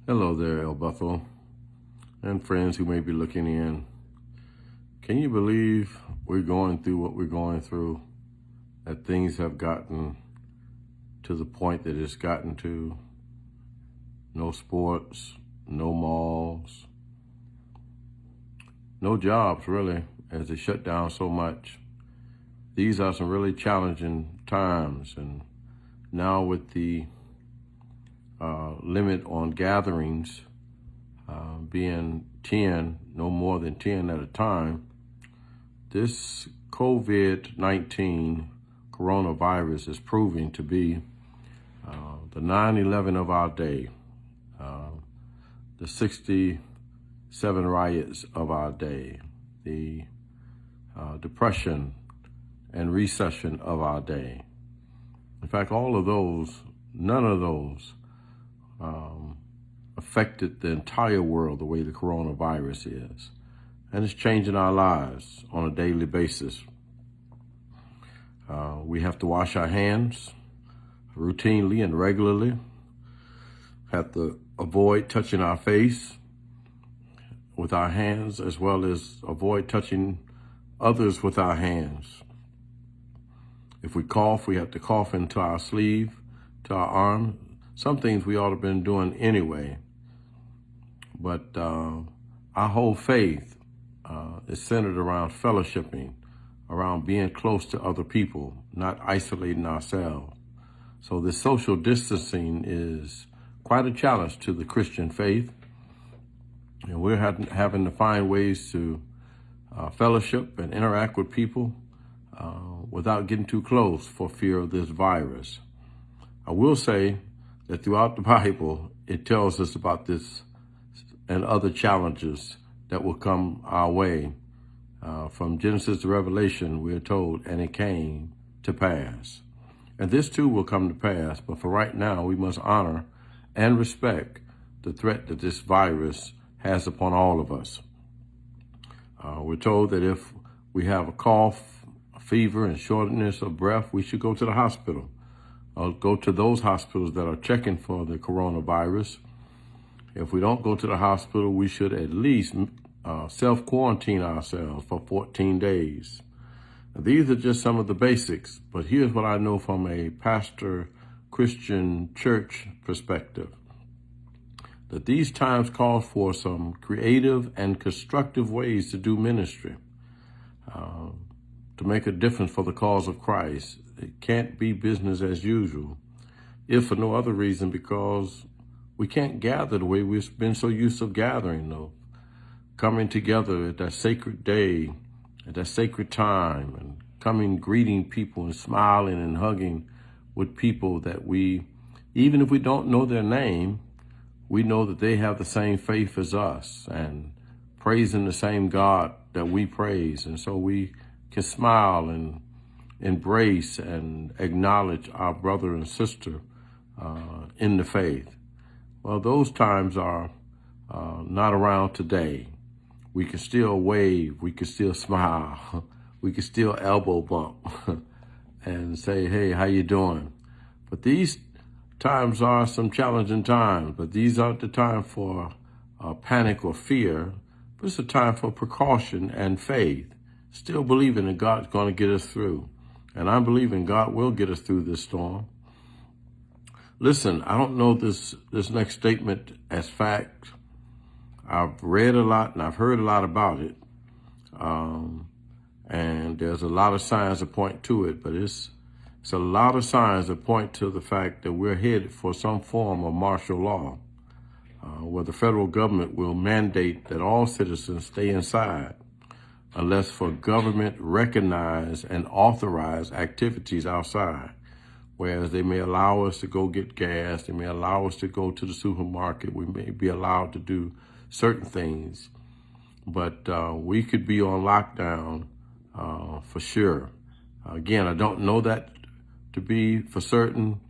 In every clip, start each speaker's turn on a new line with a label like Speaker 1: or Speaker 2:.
Speaker 1: Hello there, El Bethel, and friends who may be looking in. Can you believe we're going through what we're going through? That things have gotten to the point that it's gotten to. No sports, no malls, no jobs really, as they shut down so much. These are some really challenging times, and now with the limit on gatherings being 10, no more than 10 at a time, this COVID-19 coronavirus is proving to be the 9/11 of our day, the 67 riots of our day, the depression and recession of our day. In fact, all of those, none of those affected the entire world the way the coronavirus is. And it's changing our lives on a daily basis. We have to wash our hands routinely and regularly. Have to avoid touching our face with our hands, as well as avoid touching others with our hands. If we cough, we have to cough into our sleeve, to our arm. Some things we ought to have been doing anyway. But our whole faith is centered around fellowshipping, around being close to other people, not isolating ourselves. So this social distancing is quite a challenge to the Christian faith. And we're having to find ways to fellowship and interact with people without getting too close for fear of this virus. I will say that throughout the Bible, it tells us about this and other challenges that will come our way. From Genesis to Revelation, we're told, and it came to pass. And this too will come to pass, but for right now, we must honor and respect the threat that this virus has upon all of us. We're told that if we have a cough, a fever, and shortness of breath, we should go to the hospital. Go to those hospitals that are checking for the coronavirus. If we don't go to the hospital, we should at least self-quarantine ourselves for 14 days. Now, these are just some of the basics, but here's what I know from a pastor Christian church perspective, that these times call for some creative and constructive ways to do ministry, to make a difference for the cause of Christ. It can't be business as usual, if for no other reason because we can't gather the way we've been so used to gathering, though. Coming together at that sacred day, at that sacred time, and coming, greeting people and smiling and hugging with people that we, even if we don't know their name, we know that they have the same faith as us and praising the same God that we praise. And so we can smile and embrace and acknowledge our brother and sister in the faith. Well, those times are not around today. We can still wave, we can still smile, we can still elbow bump and say, hey, how you doing? But these times are some challenging times, but these aren't the time for panic or fear, but it's a time for precaution and faith, still believing that God's going to get us through. And I'm believing God will get us through this storm. Listen, I don't know this next statement as fact. I've read a lot and I've heard a lot about it. And there's a lot of signs that point to it, but it's a lot of signs that point to the fact that we're headed for some form of martial law, where the federal government will mandate that all citizens stay inside unless for government recognized and authorized activities outside. Whereas they may allow us to go get gas, they may allow us to go to the supermarket, we may be allowed to do certain things, but we could be on lockdown for sure. Again, I don't know that to be for certain,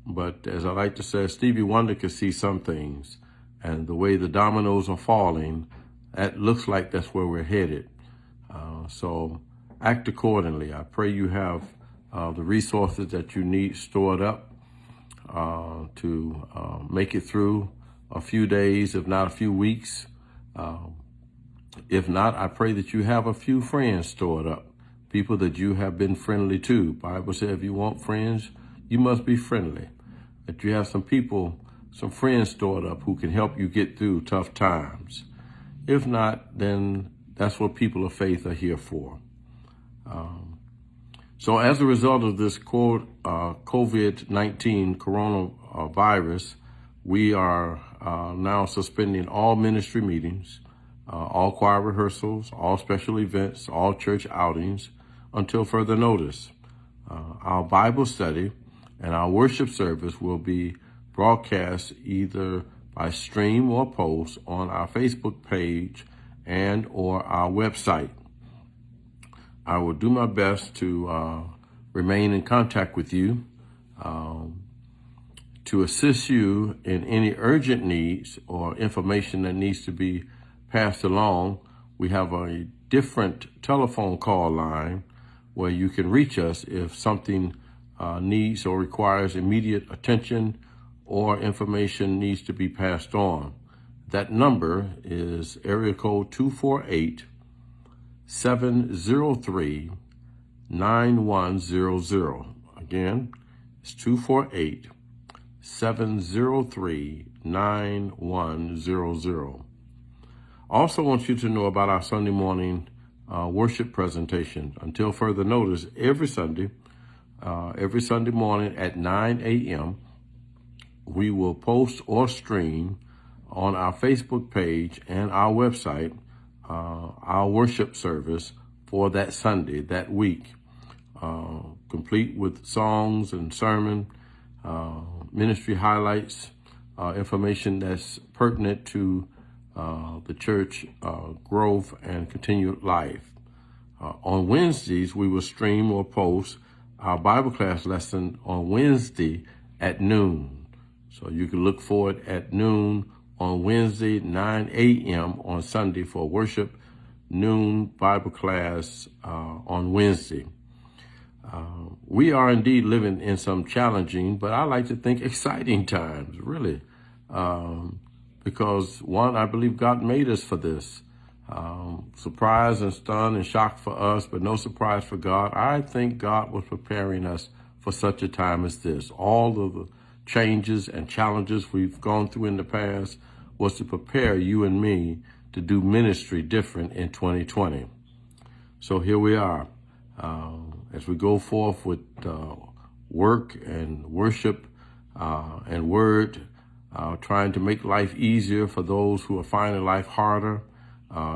Speaker 1: but as I like to say, Stevie Wonder could see some things, and the way the dominoes are falling, that looks like that's where we're headed. So act accordingly. I pray you have the resources that you need stored up to make it through a few days, if not a few weeks. If not, I pray that you have a few friends stored up, people that you have been friendly to. Bible says if you want friends, you must be friendly. That you have some people, some friends stored up who can help you get through tough times. If not, then that's what people of faith are here for. So as a result of this COVID-19 coronavirus, we are now suspending all ministry meetings, all choir rehearsals, all special events, all church outings until further notice. Our Bible study and our worship service will be broadcast either by stream or post on our Facebook page and or our website. I will do my best to remain in contact with you, to assist you in any urgent needs or information that needs to be passed along. We have a different telephone call line where you can reach us if something needs or requires immediate attention or information needs to be passed on. That number is area code 248-703-9100. Again, it's 248-703-9100. Also want you to know about our Sunday morning worship presentation. Until further notice, every Sunday morning at 9 a.m., we will post or stream on our Facebook page and our website our worship service for that Sunday, that week, complete with songs and sermon, ministry highlights, information that's pertinent to the church growth and continued life. On Wednesdays, we will stream or post our Bible class lesson on Wednesday at noon. So you can look for it at noon on Wednesday, 9 a.m. on Sunday for worship, noon Bible class on Wednesday. We are indeed living in some challenging, but I like to think exciting times, really. Because one, I believe God made us for this. Surprise and stun and shock for us, but no surprise for God. I think God was preparing us for such a time as this. All of the changes and challenges we've gone through in the past was to prepare you and me to do ministry different in 2020. So here we are, as we go forth with work and worship and word, trying to make life easier for those who are finding life harder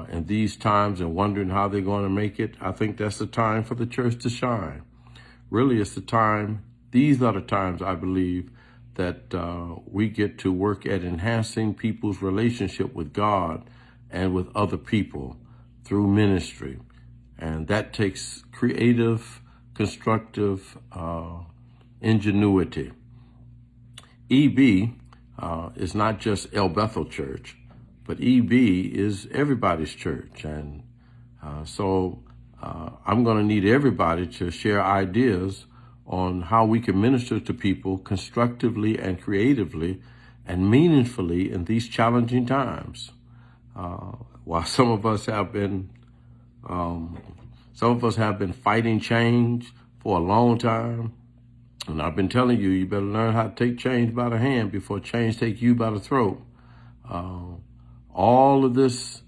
Speaker 1: in these times and wondering how they're going to make it. I think that's the time for the church to shine. Really, it's the time, these are the times, I believe, that we get to work at enhancing people's relationship with God and with other people through ministry. And that takes creative, constructive ingenuity. EB is not just Bethel Church, but EB is everybody's church. And so I'm going to need everybody to share ideas on how we can minister to people constructively and creatively and meaningfully in these challenging times. While some of us have been fighting change for a long time, and I've been telling you, you better learn how to take change by the hand before change take you by the throat. All of this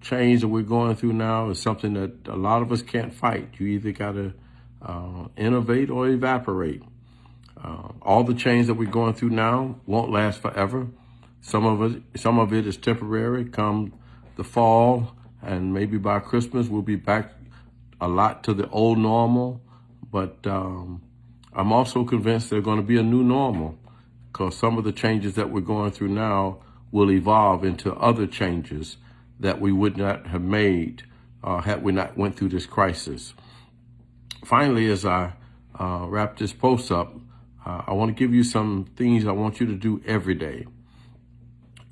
Speaker 1: change that we're going through now is something that a lot of us can't fight. You either got to innovate or evaporate. All the change that we're going through now won't last forever. Some of it is temporary. Come the fall, and maybe by Christmas we'll be back a lot to the old normal. But I'm also convinced there's going to be a new normal, because some of the changes that we're going through now will evolve into other changes that we would not have made had we not went through this crisis. Finally, as I wrap this post up, I want to give you some things I want you to do every day.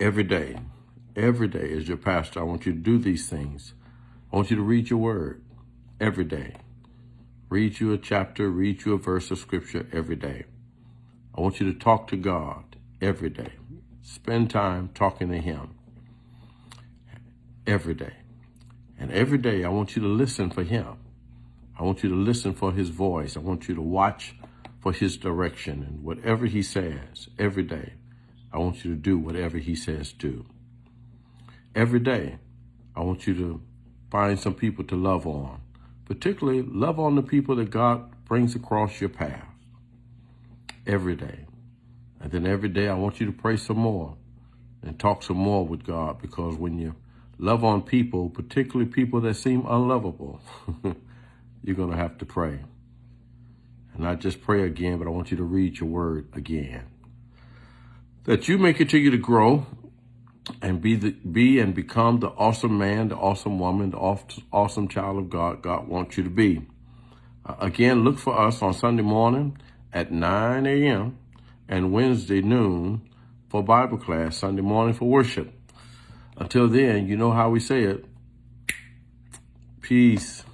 Speaker 1: Every day as your pastor, I want you to do these things. I want you to read your word every day. Read you a chapter, read you a verse of scripture every day. I want you to talk to God every day. Spend time talking to him every day. And every day I want you to listen for him. I want you to listen for his voice. I want you to watch for his direction. And whatever he says, every day, I want you to do whatever he says do. Every day, I want you to find some people to love on. Particularly, love on the people that God brings across your path. Every day. And then every day, I want you to pray some more and talk some more with God, because when you love on people, particularly people that seem unlovable, you're going to have to pray. And not just pray again, but I want you to read your word again. That you may continue to grow and be and become the awesome man, the awesome woman, the awesome child of God God wants you to be. Again, look for us on Sunday morning at 9 a.m. and Wednesday noon for Bible class, Sunday morning for worship. Until then, you know how we say it. Peace.